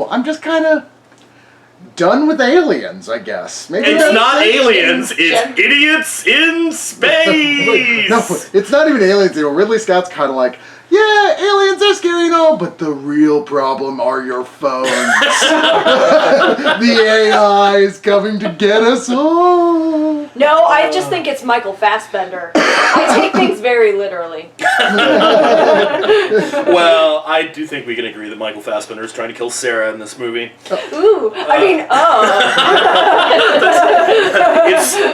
know. I'm just kind of done with aliens, I guess. Maybe it's not aliens, it's idiots in space! No, it's not even aliens. Ridley Scott's kind of like, yeah, aliens are scary and all, but the real problem are your phones. The AI is coming to get us all. No, I just think it's Michael Fassbender. I take things very literally. Well, I do think we can agree that Michael Fassbender is trying to kill Sarah in this movie. Ooh,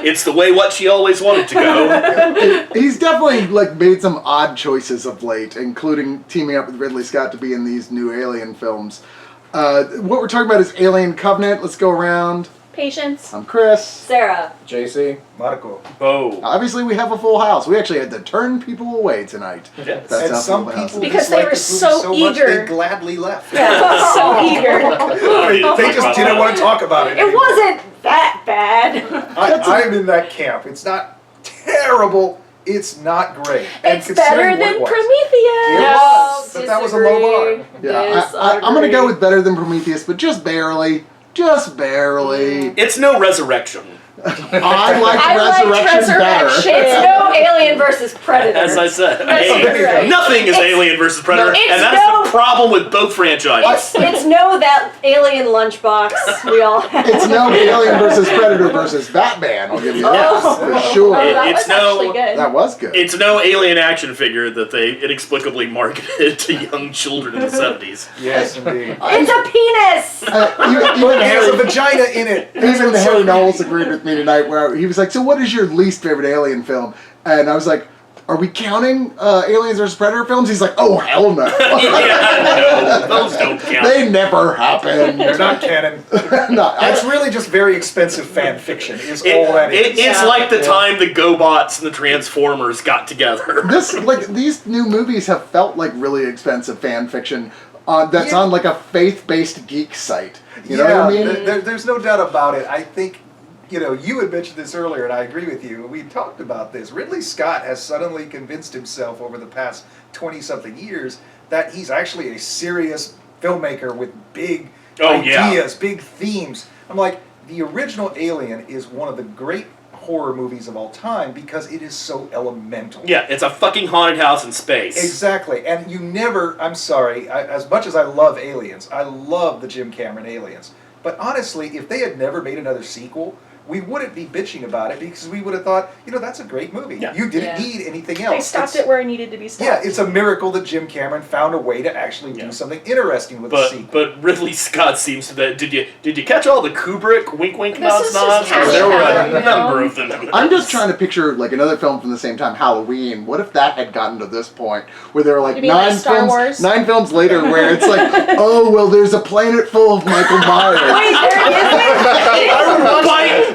It's the way what she always wanted to go. He's definitely made some odd choices of late, including teaming up with Ridley Scott to be in these new Alien films. What we're talking about is Alien Covenant. Let's go around. Patience. I'm Chris. Sarah. JC. Marco. Beau. Obviously, we have a full house. We actually had to turn people away tonight. Yes. That's And how some full the house people is. Because they were disliked so this movie eager. much, they gladly left. Yeah, so eager. They just didn't want to talk about it. It wasn't that bad. I'm in that camp. It's not terrible. It's not great. And It's better considering than what it was. Prometheus. It was, but that was a low bar. Yeah, I'm going to go with better than Prometheus, but just barely. Just barely. It's no resurrection. I like Resurrection better. It's no Alien versus Predator. As I said, right. nothing is Alien versus Predator, It's and that's the problem with both franchises. It's no that Alien lunchbox we all have. It's no Alien versus Predator versus Batman, I'll give you that. Yes. For sure. That It's was actually good. That was good. It's no Alien action figure that they inexplicably marketed to young children in the 70s. Yes, indeed. It's a penis! Even It has a Harry, vagina in it. even Harry Knowles agreed with me tonight where he was like, so what is your least favorite Alien film? And I was like, are we counting Aliens vs. Predator films? He's like, oh, hell no. Yeah, no, those don't count. They never happened. They're not canon. No, That's really just very expensive fan fiction. Is all that is. It's like the time the GoBots and the Transformers got together. These new movies have felt like really expensive fan fiction that's on a faith-based geek site. You know what I mean? There's no doubt about it. I think, you had mentioned this earlier, and I agree with you. We talked about this. Ridley Scott has suddenly convinced himself over the past 20-something years that he's actually a serious filmmaker with big ideas, big themes. I'm like, the original Alien is one of the great horror movies of all time because it is so elemental. Yeah, it's a fucking haunted house in space. Exactly, and you never, I'm sorry, as much as I love Aliens, I love the Jim Cameron Aliens, but honestly, if they had never made another sequel, we wouldn't be bitching about it because we would have thought, that's a great movie. Yeah. You didn't need anything else. They stopped it where it needed to be stopped. Yeah, it's a miracle that Jim Cameron found a way to actually do something interesting with the sequel. But Ridley Scott seems to that. Did you catch all the Kubrick wink wink This nods is just nods? There were a cash number of them. I'm just trying to picture another film from the same time, Halloween. What if that had gotten to this point where there were You mean like Star Wars? 9 films later where it's like, oh well, there's a planet full of Michael Myers. Wait, there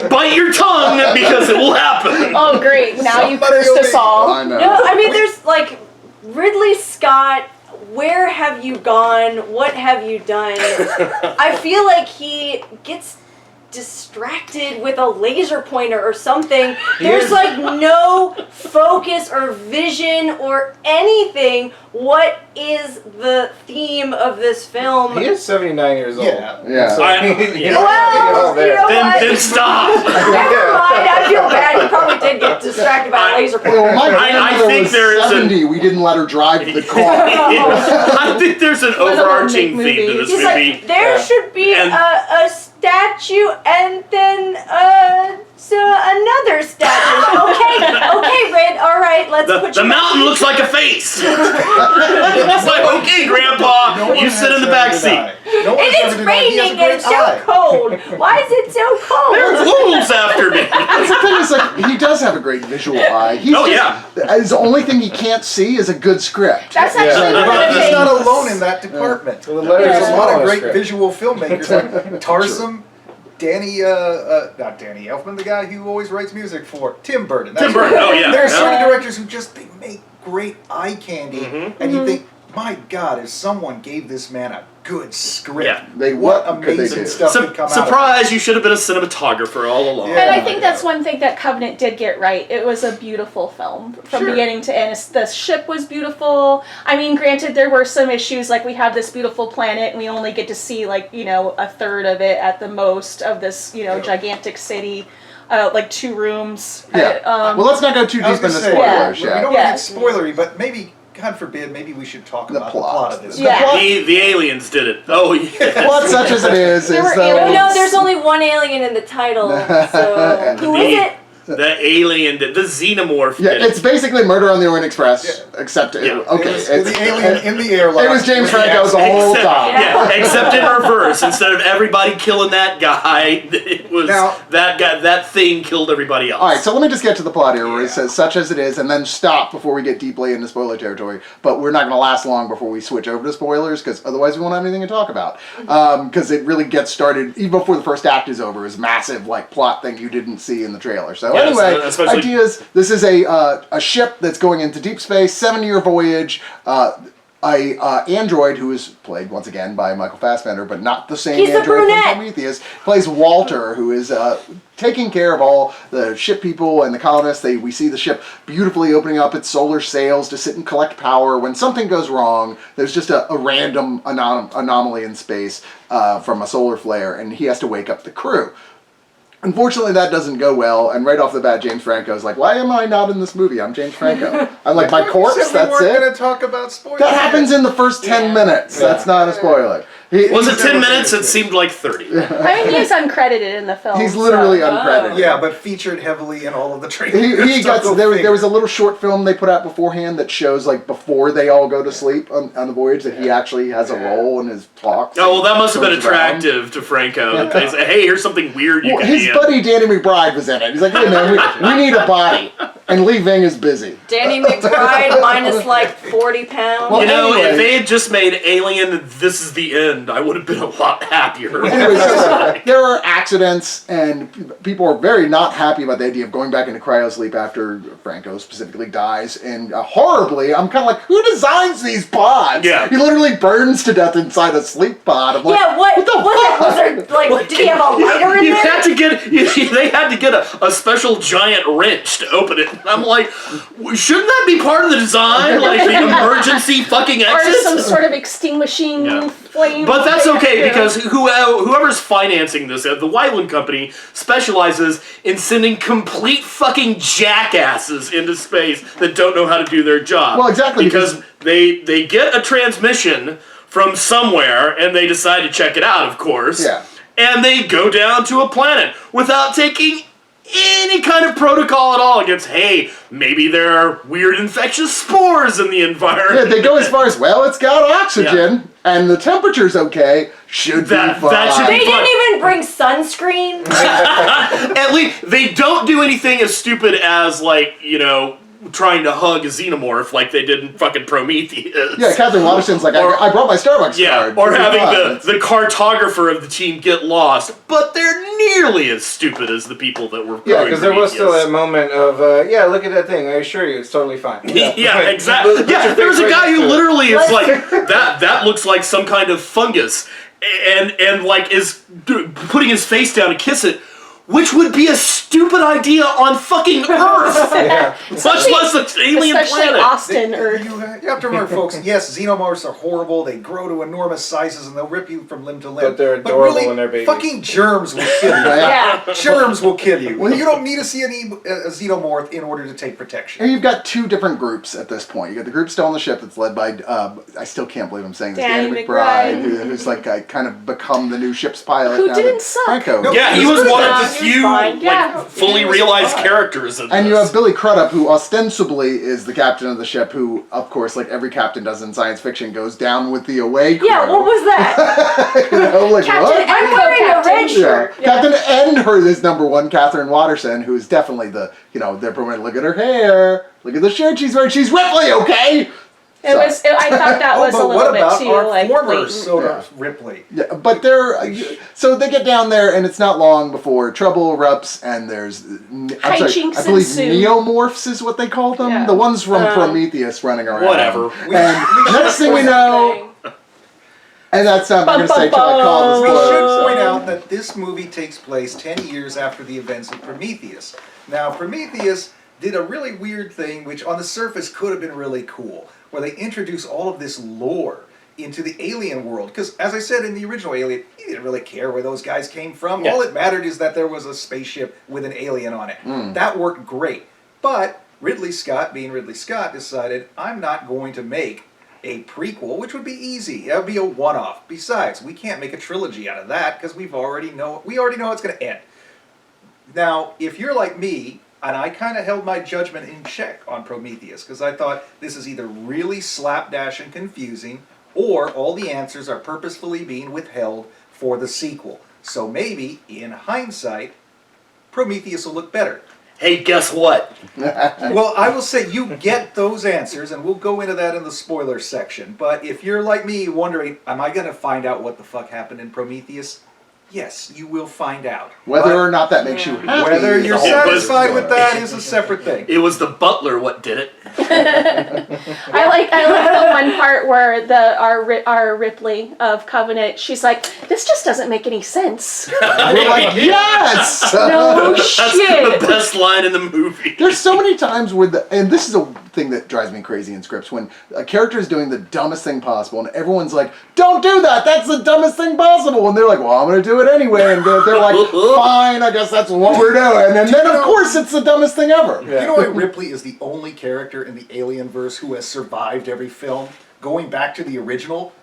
Bite your tongue because it will happen. Oh, great. Now you Somebody cursed will us be- all. I know. No, I mean, there's Ridley Scott. Where have you gone? What have you done? I feel like he gets distracted with a laser pointer or something. There's no focus or vision or anything. What is the theme of this film? He is 79 years old. Yeah. Yeah. Well, Then stop. Never mind. I feel bad. He probably did get distracted by a laser pointer. Well, my I grandmother think was there is 70. We didn't let her drive the car. I think there's an overarching make theme to this He's movie. like, there should be And- a statue and then another statue. Okay, Red. All right, let's put The you. mountain looks like a face. It's like, okay, Grandpa, No one you sit in the back seat. No And it's raining and it's so cold. Why is it so cold? There's wolves after me. That's the thing is, he does have a great visual eye. He's the only thing he can't see is a good script. That's actually one of the He's things. not alone in that department. Well, the letters There's are a lot of smaller great script. visual filmmakers like Tarsem, not Danny Elfman, the guy who always writes music for Tim Burton. Tim Burton, oh yeah. There are certain directors who just make great eye candy, and you think my God, if someone gave this man a good script, Yeah. what What could they amazing do? stuff could come out of it. Surprise! You should have been a cinematographer all along. Yeah. And I think that's one thing that Covenant did get right. It was a beautiful film from beginning to end. The ship was beautiful. I mean, granted, there were some issues, like we have this beautiful planet and we only get to see like, a third of it at the most of this, gigantic city. Like 2 rooms. Yeah. Well, let's not go too I was deep into gonna say, spoilers. we Yeah. don't want to get spoilery, but maybe, God forbid, maybe we should talk The about plot. the plot of this. The Yeah. plot- The aliens did it. Oh, yeah. Plot such as it is There were those- aliens. No, there's only one alien in the title. So who is it? The alien did the xenomorph. Yeah, did it's it. basically Murder on the Orient Express, except Yeah. okay. It was it's- the alien in the airlock. It was James with the Franco the accent. whole Except, time. yeah, except in reverse. Instead of everybody killing that guy, it was Now- that guy. That thing killed everybody else. All right, so let me just get to the plot here, where Yeah. it says "such as it is," and then stop before we get deeply into spoiler territory. But we're not going to last long before we switch over to spoilers, because otherwise we won't have anything to talk about. Because it really gets started even before the first act is over. Is massive plot thing you didn't see in the trailer. So Yes, anyway, especially- ideas. This is a ship that's going into deep space, 7-year voyage. Android who is played once again by Michael Fassbender, but not the same He's the android brunette. from Prometheus, plays Walter, who is taking care of all the ship people and the colonists. We see the ship beautifully opening up its solar sails to sit and collect power. When something goes wrong, there's just a random anomaly in space from a solar flare, and he has to wake up the crew. Unfortunately, that doesn't go well, and right off the bat, James Franco's like, "Why am I not in this movie? I'm James Franco. I'm like, my We corpse, said we that's weren't it?" going to talk about spoilers. That happens in the first 10 minutes. Yeah. That's not a spoiler. Was it 10 never minutes? seen It it. seemed like 30. I mean, he's uncredited in the film. He's literally so. uncredited. Yeah, but featured heavily in all of the trailers. He got there was a little short film they put out beforehand that shows before they all go to sleep on the voyage that he actually has a role in his talks. Oh, well, that must have been Goes around. attractive to Franco. That they say, hey, here's something weird you Well, can his be in. buddy Danny McBride was in it. He's like, "Hey man, we need a body," and Lee Ving is busy. Danny McBride minus 40 pounds. Well, You know, anyway. if they had just made Alien, this is the end, I would have been a lot happier. Anyway, so there are accidents, and people are very not happy about the idea of going back into cryosleep after Franco specifically dies. And horribly, I'm kind of like, who designs these pods? Yeah. He literally burns to death inside a sleep pod. I'm like, Yeah, what the was fuck? there, did he have a lighter in You there? had to they had to get a special giant wrench to open it. I'm like, shouldn't that be part of the design? Like the emergency fucking Or just some exit? sort of extinguishing Yeah. flame. But that's thing, okay you know? because whoever's financing this, the Wyland Company, specializes in sending complete fucking jackasses into space that don't know how to do their job. Well, exactly, Because they get a transmission from somewhere and they decide to check it out, of course. Yeah. And they go down to a planet without taking any kind of protocol at all against, hey, maybe there are weird infectious spores in the Yeah, environment. they go as far as, well, it's got oxygen, and the temperature's okay, should That- be fine. that should They be didn't even bring sunscreen. At least they don't do anything as stupid as trying to hug a xenomorph like they did in fucking Prometheus. Yeah, Katherine Waterston's like, Or- I brought my Starbucks Yeah, card. or It'll be having fine. the cartographer of the team get lost, but they're nearly as stupid as the people that were. Yeah, growing because there was still Prometheus. that moment of, look at that thing. I assure you, it's totally fine. Yeah, Like, exactly. put Yeah, your there was face a right guy next who to it. literally is like that looks like some kind of fungus, and like is putting his face down to kiss it, which would be a stupid idea on fucking Earth, Yeah. much less an alien Especially planet. Austin or You have to remember, folks, yes, xenomorphs are horrible. They grow to enormous sizes and they'll rip you from limb to limb. But they're adorable really, when they're babies. fucking germs will kill you. Yeah. Germs will kill you. Well, you don't need to see a xenomorph in order to take protection. And you've got two different groups at this point. You got the group still on the ship that's led by, I still can't believe I'm saying this, Danny McBride, McBride. who's kind of become the new ship's pilot. Who now didn't that suck. Franco. No, Yeah, he was one of the he was few fine. Yeah. fully He was realized fine. characters in And this. you have Billy Crudup, who ostensibly is the captain of the ship, who, of course, like every captain does in science fiction, goes down with the away crew. Yeah, what was that? You know, like, Captain what? I'm wearing a red Yeah. shirt. Captain and her is number one, Katherine Waterston, who is definitely the, they're promoting, look at her hair, look at the shirt she's wearing, she's Ripley, okay? I thought that was a but little what bit about too our like former blatant. sort of Ripley? Yeah, but so they get down there, and it's not long before trouble erupts, and there's Hijinks I believe ensue. neomorphs is what they call them, Yeah. the ones from Prometheus running around. Whatever. And next thing you know, and that's I'm going to say till I call We the spoilers. should point out that this movie takes place 10 years after the events of Prometheus. Now, Prometheus did a really weird thing, which on the surface could have been really cool, where they introduce all of this lore into the alien world. Because, as I said in the original Alien, he didn't really care where those guys came from. Yeah. All that mattered is that there was a spaceship with an alien on it. That worked great. But Ridley Scott, being Ridley Scott, decided, I'm not going to make a prequel, which would be easy. That would be a one-off. Besides, we can't make a trilogy out of that because we already know how it's going to end. Now, if you're like me, and I kind of held my judgment in check on Prometheus because I thought this is either really slapdash and confusing, or all the answers are purposefully being withheld for the sequel. So maybe, in hindsight, Prometheus will look better. Hey, guess what? Well, I will say you get those answers, and we'll go into that in the spoiler section. But if you're like me wondering, am I going to find out what the fuck happened in Prometheus? Yes, you will find out. Whether or not that makes you happy. Whether is you're a whole satisfied different with that is a separate thing. It was the butler what did it. I like the one part where our Ripley of Covenant, she's like, this just doesn't make any sense. We're like, yes! No That's shit. the best line in the movie. There's so many times and this is a thing that drives me crazy in scripts, when a character is doing the dumbest thing possible, and everyone's like, don't do that, that's the dumbest thing possible, and they're like, well, I'm going to do it anyway, and they're like, fine, I guess that's what we're doing, and then of course it's the dumbest thing ever. Do you know why Ripley is the only character in the Alien verse who has survived every film? Going back to the original,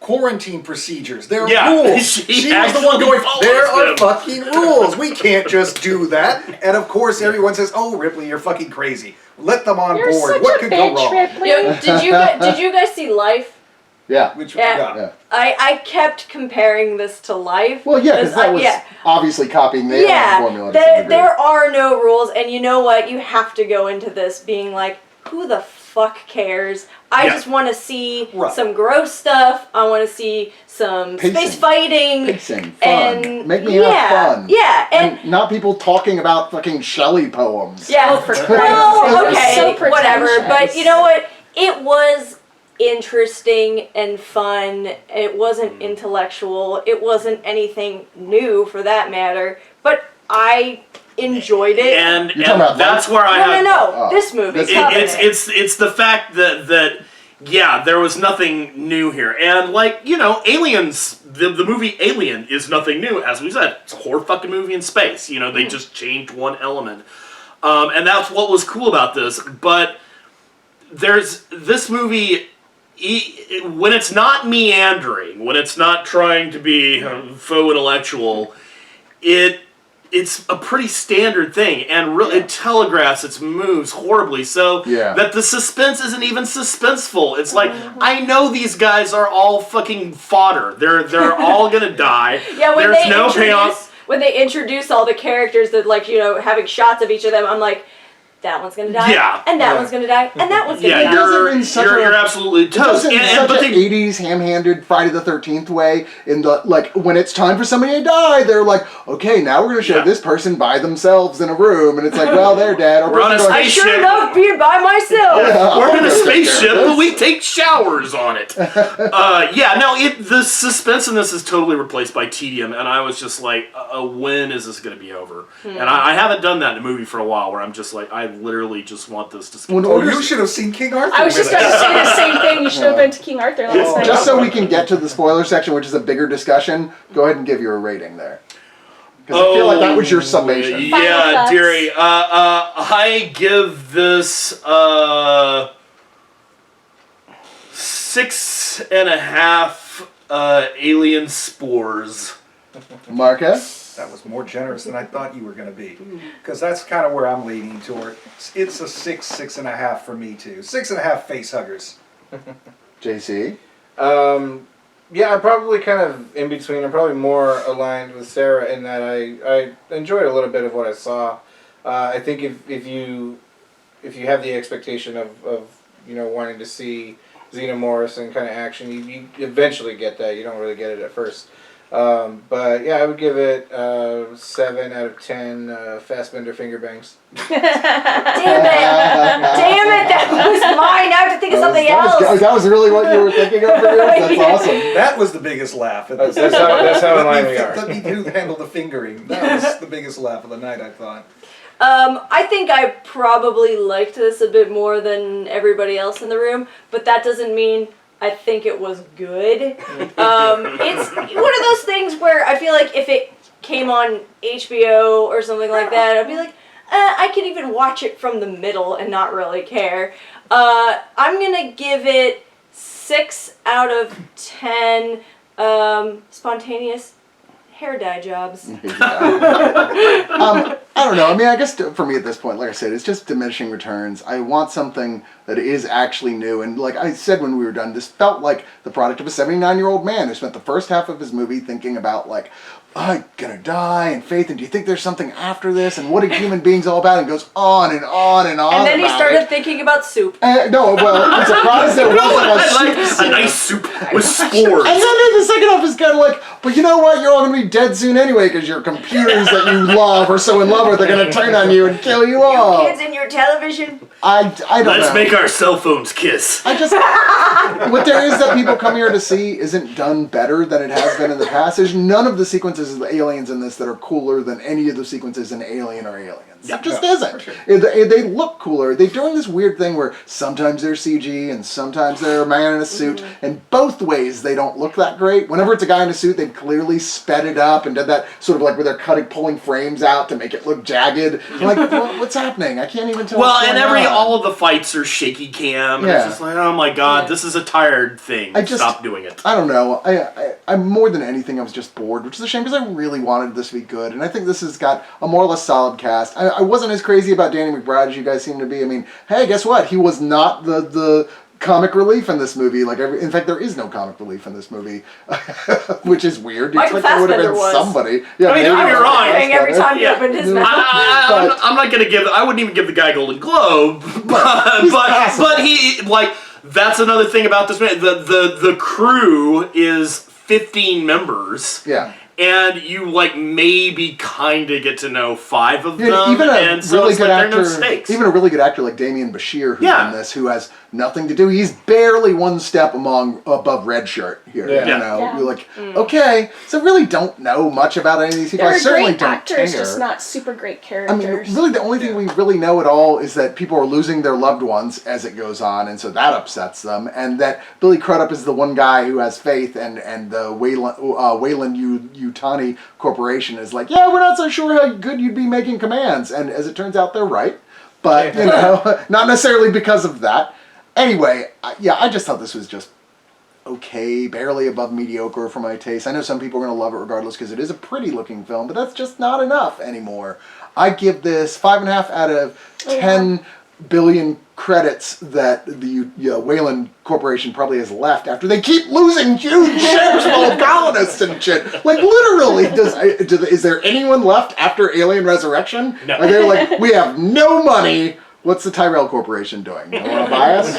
quarantine procedures. There are rules. She was the one going, there are fucking rules. We can't just do that. And of course everyone says, oh, Ripley, you're fucking crazy. Let them on You're board. such What a could bitch, go wrong? Ripley. Did you guys see Life? Yeah. Yeah. I kept comparing this to Life. Well, yeah, because that was obviously copying the alien formula. to some degree. There are no rules, and you know what? You have to go into this being like, who the fuck cares? I just want to see some gross stuff. I want to see some space fighting. Pacing, fun. And make me have fun. Yeah, and not people talking about fucking Shelley poems. Yeah, for Christ's well, sake. okay, So whatever. pretentious. But you know what? It was interesting and fun. It wasn't intellectual. It wasn't anything new for that matter. But I enjoyed it. And You're talking about that's where I have... No. This movie. It's the fact that yeah, there was nothing new here. And like, you know, Aliens, the movie Alien is nothing new, as we said. It's a horror fucking movie in space. You know, they just changed one element. And that's what was cool about this. But there's this movie, when it's not meandering, when it's not trying to be faux intellectual, it's a pretty standard thing, and it telegraphs its moves horribly, so that the suspense isn't even suspenseful. It's like, I know these guys are all fucking fodder. They're all gonna die. Yeah, when there's no payoff. When they introduce all the characters that, like, you know, having shots of each of them, I'm like, that one's gonna die, and that one's gonna die, and that one's gonna die. You're absolutely toast. In such an 80s ham-handed Friday the 13th way, in the, like, when it's time for somebody to die, they're like, okay, now we're gonna show this person by themselves in a room, and it's like, well, they're dead. We're on a I spaceship. sure love being by myself. We're in a spaceship, but we take showers on it. The suspense in this is totally replaced by tedium, and I was just like, when is this going to be over? And I haven't done that in a movie for a while, where I'm just like, I literally just want this to skip. You should have seen King Arthur. I was just about to say the same thing. You should have been to King Arthur last night. Just so we can get to the spoiler section, which is a bigger discussion, go ahead and give your rating there. Because I feel like that was your summation. Yeah, dearie. I give this 6.5 alien spores. Marcus? That was more generous than I thought you were going to be. Because that's kind of where I'm leaning toward. It's a 6.5 for me too. 6.5 face huggers. JC? Yeah, I'm probably kind of in between. I'm probably more aligned with Sarah in that I enjoyed a little bit of what I saw. I think if you have the expectation of wanting to see xenomorphs and kind of action. You eventually get that. You don't really get it at first. But yeah, I would give it 7 out of 10 Fassbender finger bangs. Damn it! That was mine. I have to think of something else. That was really what you were thinking of? That's awesome. That was the biggest laugh. That's how in line we are. Let me handle the fingering. That was the biggest laugh of the night, I thought. I think I probably liked this a bit more than everybody else in the room, but that doesn't mean I think it was good. It's one of those things where I feel like if it came on HBO or something like that, I'd be like, I could even watch it from the middle and not really care. I'm gonna give it 6 out of 10 spontaneous hair dye jobs. I don't know. I mean, I guess for me at this point, like I said, it's just diminishing returns. I want something that is actually new. And like I said when we were done, this felt like the product of a 79-year-old man who spent the first half of his movie thinking about like, I'm gonna die, and faith, and do you think there's something after this, and what are human beings all about, and goes on and on and on. And then he about started it. thinking about soup. No, well, I'm surprised there wasn't a soup a nice soup with spores. And then the second half is kind of like, but you know what? You're all going to be dead soon anyway because your computers that you love or so in love with are going to turn on you and kill you all. Kids in your television. I don't know. Let's make our cell phones kiss. I just what there is that people come here to see isn't done better than it has been in the past. There's none of the sequences of the aliens in this that are cooler than any of the sequences in Alien or Aliens. Yeah, it just for isn't. sure. They look cooler. They're doing this weird thing where sometimes they're CG and sometimes they're a man in a suit. And both ways they don't look that great. Whenever it's a guy in a suit, they've clearly sped it up and did that sort of like where they're pulling frames out to make it look jagged. I'm like, what's happening? I can't even tell. Well, what's and going on. all of the fights are shaky cam. And Yeah. It's just like, oh my god, this is a tired thing. Stop doing it. I don't know. I'm more than anything, I was just bored, which is a shame because I really wanted this to be good. And I think this has got a more or less solid cast. I wasn't as crazy about Danny McBride as you guys seem to be. I mean, hey, guess what? He was not the comic relief in this movie. In fact, there is no comic relief in this movie, which is weird. Michael There would have been Fassbender was. somebody. Yeah, I mean, maybe don't get me Michael wrong. Every time he Yeah. opened his mouth. I'm not gonna give. I wouldn't even give the guy a Golden Globe, but he like that's another thing about this man. The crew is 15 members. Yeah. And you like maybe kind of get to know 5 of them, Even and so it's like there are no stakes. Even a really good actor like Damien Bichir, who's Yeah. in this, who has nothing to do. He's barely one step above red shirt here. Yeah. You know, Yeah. you're like, okay, so really don't know much about any of these people. I They're certainly great don't actors, care. just not super great I characters. mean, really, the only thing we really know at all is that people are losing their loved ones as it goes on, and so that upsets them. And that Billy Crudup is the one guy who has faith, and the Wayland Yutani Corporation is like, yeah, we're not so sure how good you'd be making commands. And as it turns out, they're right. But, you know, not necessarily because of that. Anyway, I just thought this was just okay, barely above mediocre for my taste. I know some people are going to love it regardless because it is a pretty looking film, but that's just not enough anymore. I give this 5.5 out of 10 billion credits that the Wayland Corporation probably has left after they keep losing huge ships full of colonists and shit. Like, literally, is there anyone left after Alien Resurrection? No. Are they like, we have no money. What's the Tyrell Corporation doing? You want to buy us?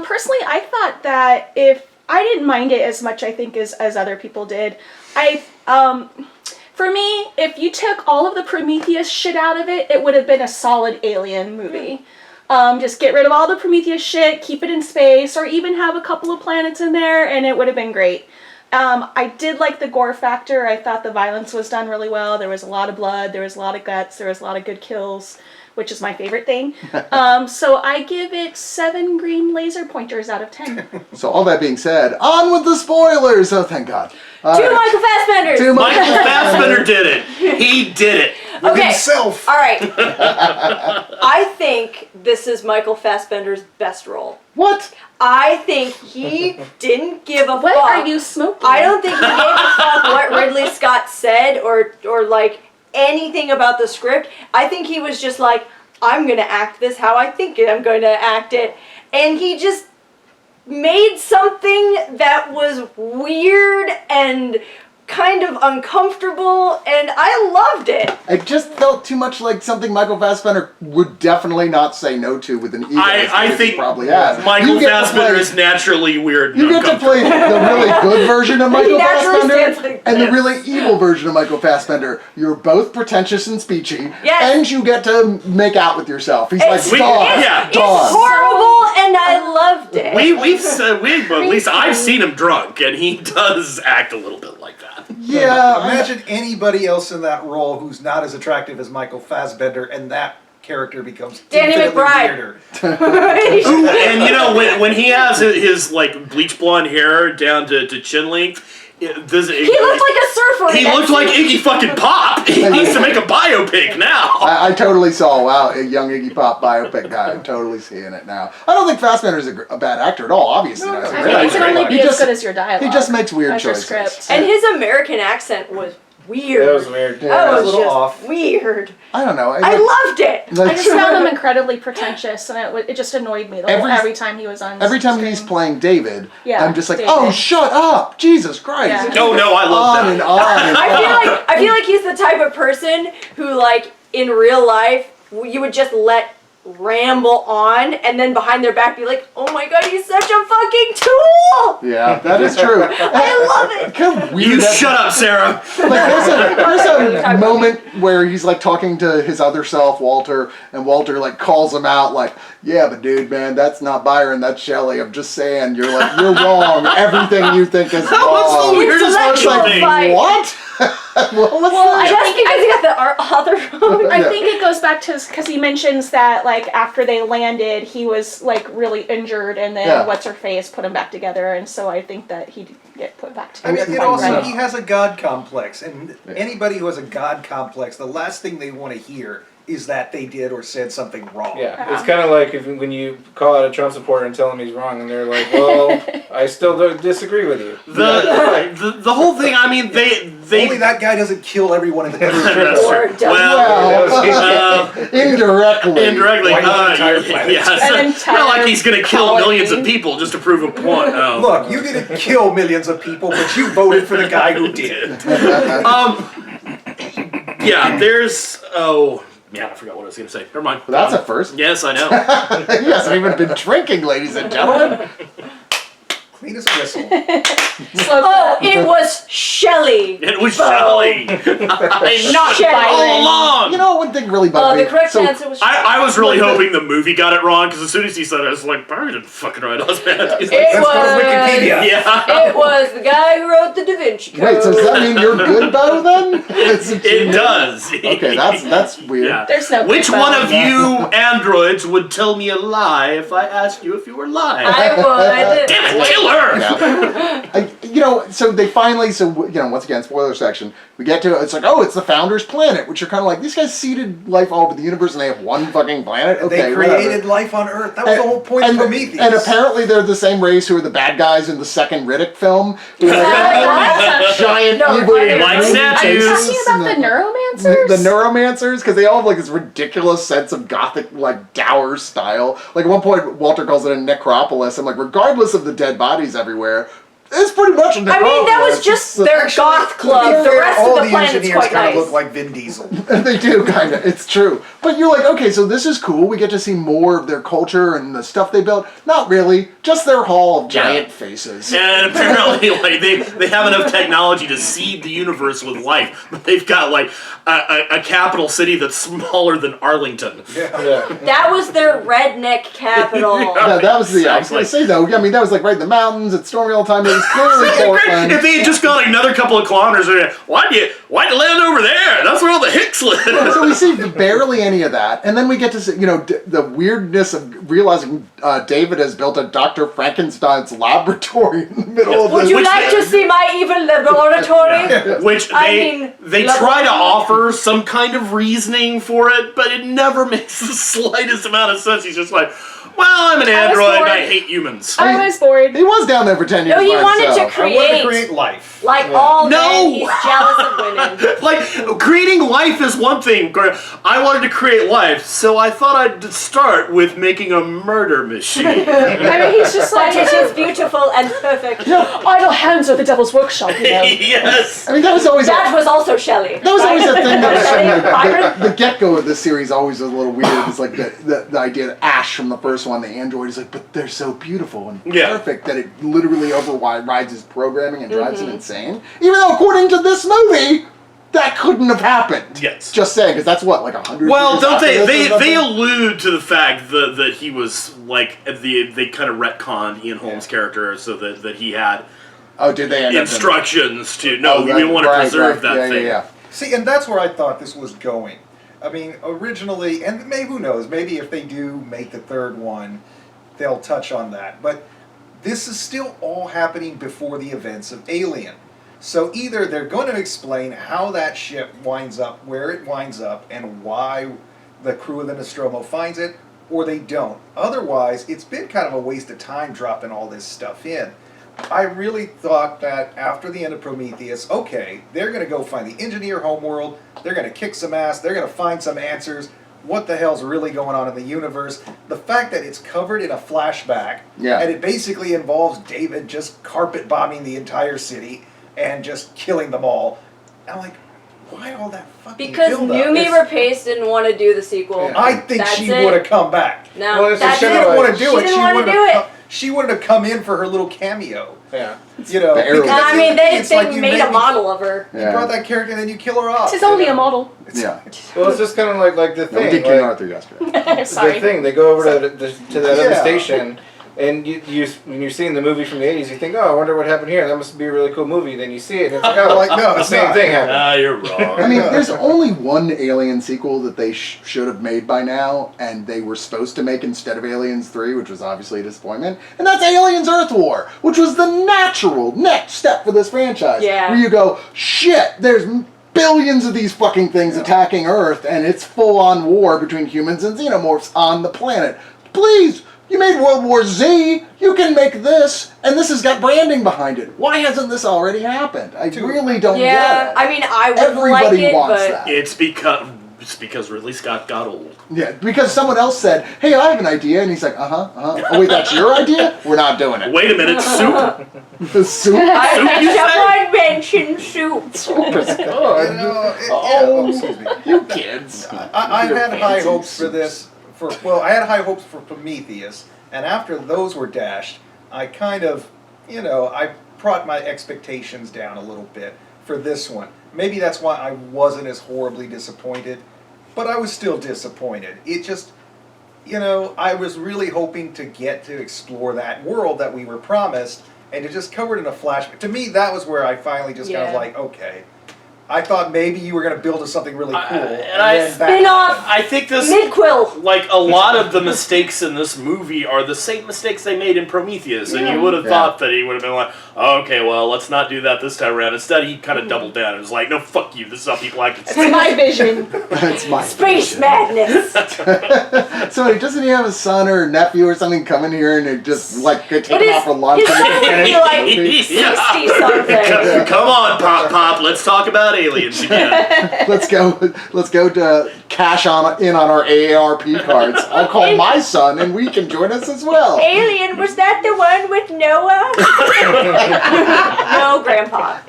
Personally, I thought that if I didn't mind it as much, I think, as other people did. For me, if you took all of the Prometheus shit out of it, it would have been a solid Alien movie. Just get rid of all the Prometheus shit, keep it in space, or even have a couple of planets in there, and it would have been great. I did like the gore factor. I thought the violence was done really well. There was a lot of blood, there was a lot of guts, there was a lot of good kills, which is my favorite thing. So I give it 7 green laser pointers out of 10. So all that being said, on with the spoilers! Oh, thank God. All To right. Michael Fassbender. To Michael Fassbender did it. He did it. Okay. Himself. All right. I think this is Michael Fassbender's best role. What? I think he didn't give a What fuck. are you smoking? I don't think he gave a fuck what Ridley Scott said or like anything about the script. I think he was just like, I'm gonna act this how I think I'm gonna act it, and he just made something that was weird and kind of uncomfortable, and I loved it. It just felt too much like something Michael Fassbender would definitely not say no to with an ego. I think he probably has. Michael You get to Fassbender play- is naturally weird. You get to play the really good version of Michael naturally stands Fassbender like and the this. really evil version of Michael Fassbender. You're both pretentious and speechy, Yes. and you get to make out with yourself. He's It's, like, Dawn, yeah. it's Dawn. horrible, and I loved it. At least I've seen him drunk, and he does act a little bit like that. Yeah, Imagine anybody else in that role who's not as attractive as Michael Fassbender, and that character becomes Danny infinitely McBride. weirder. Ooh, and you know when he has his like bleach blonde hair down to chin length, He looked like a surfer. He looked like Iggy fucking Pop. He needs to make a biopic now. I totally saw, wow, a young Iggy Pop biopic guy. I'm totally seeing it now. I don't think Fassbender's a bad actor at all, obviously. No, He's a no, I great think he's it actor. can only great. be He as just- good as your dialogue. He just makes weird as your choices. script. And his American accent was weird. That was weird. Yeah. That was a was little just off. weird. I don't know. I loved it. like- I just found him incredibly pretentious, and it just annoyed me every time he was on. Every time screen. he's playing David, Yeah, I'm just like, David. oh, shut up! Jesus Christ! Yeah. Oh no, I love On that. and on and I feel like he's the type of person who, like, in real life, you would just let ramble on, and then behind their back be like, "Oh my god, he's such a fucking tool!" Yeah, that is true. I love it. Kind of weird You that- shut up, Sarah. Like there's a moment where he's like talking to his other self, Walter, and Walter like calls him out like, yeah, but dude, man, that's not Byron, that's Shelley. I'm just saying, you're wrong. Everything you think is What's the wrong. weirdest Intellectual fucking thing? fight. What? Well, I Just think because he got the author wrong. I think it goes back to because he mentions that like after they landed, he was like really injured, and then Yeah. what's her face put him back together, and so I think that he'd get put back I mean, together. it quite also, right. he has a god complex, and anybody who has a god complex, the last thing they want to hear is that they did or said something wrong. Yeah, it's kind of like when you call out a Trump supporter and tell him he's wrong, and they're like, "Well, I still don't disagree with you." The whole thing. I mean, they Only that guy doesn't kill everyone in the country. That's Or true. does- Well, Indirectly. indirectly. Wipe the entire planet. Yes. An It's not like he's going to kill entire millions of colony. people just to prove a point. Oh. Look, you didn't kill millions of people, but you voted for the guy who did. Yeah. There's. Oh. Yeah, I forgot what I was going to say. Never mind. That's a first. Yes, I know. He hasn't even been drinking, ladies and gentlemen. Clean as a whistle. Slow Oh, clap. it was Shelley. It was Shelley. I Not Shelley all Byron. along. You know, one thing really bugged me. The correct So- answer was Shelley. I was really hoping the movie got it wrong because as soon as he said it, I was like, Byron didn't fucking write Osmond. He's like, It Let's go to was. Wikipedia. yeah. It was the guy who wrote the Da Vinci Code. Wait, so does that mean you're good, Beau, then? It does. Okay, that's weird. Yeah. There's no Which good one Beau. of you androids would tell me a lie if I asked you if you were lying? I would. Damn it, kill her! Yeah. So they finally, once again, spoiler section, we get to, it's like, oh, it's the Founder's planet, which are kind of like, these guys seeded life all over the universe and they have one fucking planet? Okay, They created whatever. life on Earth. That was the whole point of Prometheus. And apparently they're the same race who are the bad guys in the second Riddick film. Who are What? giant No, evil I- Like green statues. Are you faces talking about and the neuromancers? the neuromancers, because they all have like this ridiculous sense of gothic, like dour style. Like at one point, Walter calls it a necropolis. I'm like, regardless of the dead bodies everywhere, it's pretty much a necropolis. I mean, that was just It's, their goth club. The rest all of the planet's engineers quite kind of nice. look like Vin Diesel. They do, kind of. It's true. But you're like, okay, so this is cool. We get to see more of their culture and the stuff they built. Not really. Just their hall of giant faces. And apparently, like they have enough technology to seed the universe with life, but they've got like a capital city that's smaller than Arlington. Yeah. That was their redneck capital. Yeah, that was the. I was going to say though. I mean, that was like right in the mountains. It's stormy all the time. It was clearly Portland. If they had just gone another couple of kilometers, why'd you land over there? That's where all the Hicks live. So we see barely any of that, and then we get to see, the weirdness of realizing David has built a Dr. Frankenstein's laboratory in the middle of Would this. you like to see my evil laboratory? Which I they mean, try to laboratory. offer some kind of reasoning for it, but it never makes the slightest amount of sense. He's just like, well, I'm an I was android and bored. I hate humans. I was bored. He was down there for 10 years. No, he by wanted to so. I wanted to create, create life. like Yeah. all No! men, he's jealous of women. Like, creating life is one thing. I wanted to create life, so I thought I'd start with making a murder machine. I mean, he's just But like, it is beautiful and perfect. idle hands are the devil's workshop, you know. Yes. I mean, that was always That was also Shelley. that was always a thing that was Shelley, from Byron. the get-go of this series always was a little weird. It's like the idea that Ash from the first one, the android, is like, but they're so beautiful and Yeah. perfect that it literally overrides his programming and drives him insane. Even though, according to this movie, that couldn't have happened. Yes. Just saying, because that's what, like 100 Well, years don't after they? this or They something? allude to the fact that he was like they kind of retconned Ian Holmes' character so that he had Oh, did they end up instructions to Oh, we right, want to right, preserve right. that Yeah, thing. Yeah, See, and that's where I thought this was going. I mean, originally, and maybe who knows, maybe if they do make the third one, they'll touch on that. But this is still all happening before the events of Alien. So either they're going to explain how that ship winds up, where it winds up, and why the crew of the Nostromo finds it, or they don't. Otherwise, it's been kind of a waste of time dropping all this stuff in. I really thought that after the end of Prometheus, okay, they're going to go find the engineer homeworld, they're going to kick some ass, they're going to find some answers, what the hell's really going on in the universe. The fact that it's covered in a flashback, Yeah. and it basically involves David just carpet bombing the entire city and just killing them all. I'm like, why all that fucking Because build-up? Numi It's- Rapace didn't want to do the sequel. Yeah. I think That's she it. would have come back. No, Well, it's a that's She shame it. didn't like- want to do She it. didn't wanna would've do it. She wanted to come in for her little cameo. Yeah. You know, The arrow. because I mean, they it's like you made make a model of her. You brought that character and then you kill her off. This is only a model. Yeah. Well, it's just kind of like the No, we thing. did King like, Arthur yesterday. Sorry. the thing, they go over to that other Yeah. station, and you when you're seeing the movie from the 80s, you think, oh, I wonder what happened here. That must be a really cool movie. Then you see it, and it's like, oh, Like, no, the it's same not. thing happened. You're wrong. I mean, there's only one Alien sequel that they should have made by now, and they were supposed to make instead of Aliens 3, which was obviously a disappointment, and that's Aliens Earth War, which was the natural next step for this franchise. Yeah. Where you go, shit, there's billions of these fucking things attacking Earth, and it's full-on war between humans and xenomorphs on the planet. Please! You made World War Z, you can make this, and this has got branding behind it. Why hasn't this already happened? I really don't Yeah, get it. I mean, I would Everybody like it, wants but that. It's because Ridley Scott got old. Yeah, because someone else said, hey, I have an idea, and he's like, oh wait, that's your idea? We're not doing it. Wait a minute, soup. The soup? someone mentioned soup. Soup is You good. know, Oh. excuse me. You kids. I Your had high fancy hopes for soup. this. I had high hopes for Prometheus, and after those were dashed, I kind of, I brought my expectations down a little bit for this one. Maybe that's why I wasn't as horribly disappointed, but I was still disappointed. It just, I was really hoping to get to explore that world that we were promised, and to just cover it in a flashback. To me, that was where I finally just kind of Yeah. like, okay. I thought maybe you were going to build to something really cool. and I- then that Spin-off. happened. I think this, Midquill. like a lot of the mistakes in this movie are the same mistakes they made in Prometheus, and you would have Yeah. thought that he would have been like, okay, well, let's not do that this time around. Instead, he kind of doubled down and was like, no, fuck you, this is how people act. It's my vision. That's my Space vision. madness. So doesn't he have a son or nephew or something coming here and it just like could take It him is- out for lunch? his and son they would be finish like the movie? 60-something. Come on, Pop, let's talk about aliens again. Let's go to cash in on our AARP cards. I'll call my son and we can join us as well. Alien, was that the one with Noah? No, Grandpa.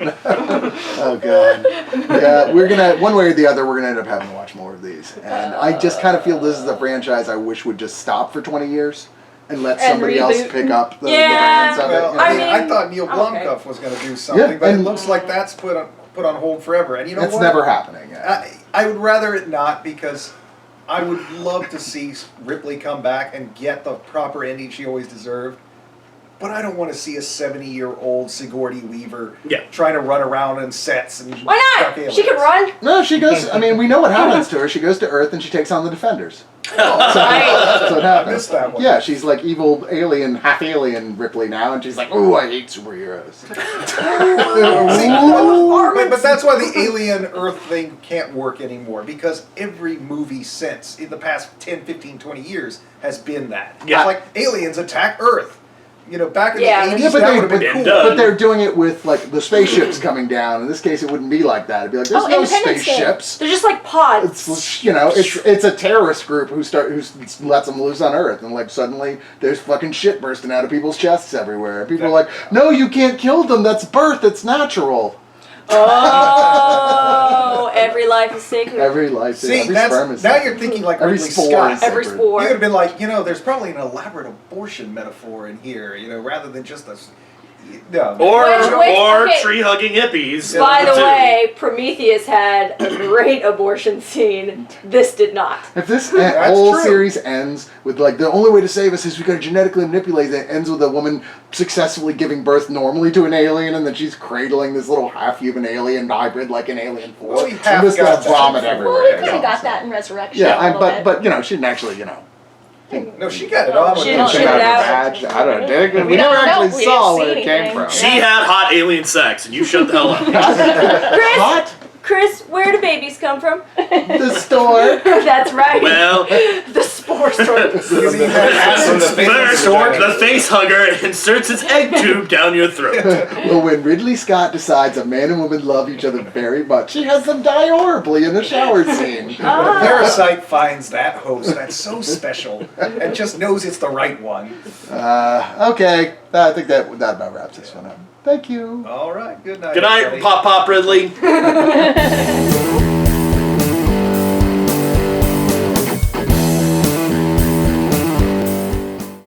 Oh god. Yeah, we're gonna one way or the other we're gonna end up having to watch more of these. And I just kind of feel this is a franchise I wish would just stop for 20 years and let And somebody else reboot. pick up the Yeah. reins of Well, it. I I mean, thought Neil I'm okay. Blomkamp was going to do something, Yeah, but it and- looks like that's put on hold forever. And you know That's what? never happening. I would rather it not, because I would love to see Ripley come back and get the proper ending she always deserved. But I don't want to see a 70-year-old Sigourney Weaver trying to run around in sets and Why track not? She can aliens. run. No, she goes. I mean, we know what happens to her. She goes to Earth and she takes on the Defenders. So that's what happens. I missed that one. Yeah, she's like evil alien, half alien Ripley now, and she's like, "Ooh, I hate superheroes." See, but that's why the alien Earth thing can't work anymore, because every movie since, in the past 10, 15, 20 years, has been that. Yeah. It's like aliens attack Earth. back in Yeah. the 80s, Yeah, but that they- would have been cool. but- But they're doing it with like the spaceships coming down. In this case, it wouldn't be like that. It'd be like there's Oh, no Independence Day. spaceships. They're just like pods. It's a terrorist group who lets them loose on Earth, and like suddenly there's fucking shit bursting out of people's chests everywhere. People are like, no, you can't kill them. That's birth. It's natural. Oh, every life is sacred. Every life, See, every that's sperm is now sacred. you're thinking like Every Ridley spore Scott. is Every sacred. spore. You would have been like, there's probably an elaborate abortion metaphor in here, rather than just a. No. Or okay. tree hugging hippies. By the too. way, Prometheus had a great abortion scene. This did not. If this That's whole true. series ends with like the only way to save us is we gotta genetically manipulate it, ends with a woman successfully giving birth normally to an alien, and then she's cradling this little half-human alien hybrid like an Alien 4. Well, we I'm have just gonna got that. vomit Well, everywhere. we kind of got that in Resurrection. Yeah, a little bit. but she didn't actually, No, she got it on with She the didn't Shit shit out it of her out. badge. I don't know. We We never don't know. actually We saw didn't where see it came anything. from. She had hot alien sex, and you shut the hell up. Chris, What? Chris, where do babies come from? The store. That's right. Well, The spore store. You mean that acid From the spit first, stork? the face hugger inserts its egg tube down your throat. Well, when Ridley Scott decides a man and woman love each other very much, he has them die horribly in a shower scene. When a parasite finds that host that's so special and just knows it's the right one. Okay, I think that about wraps this one up. Thank you. All right, good night. Good night, everybody. Pop Ridley.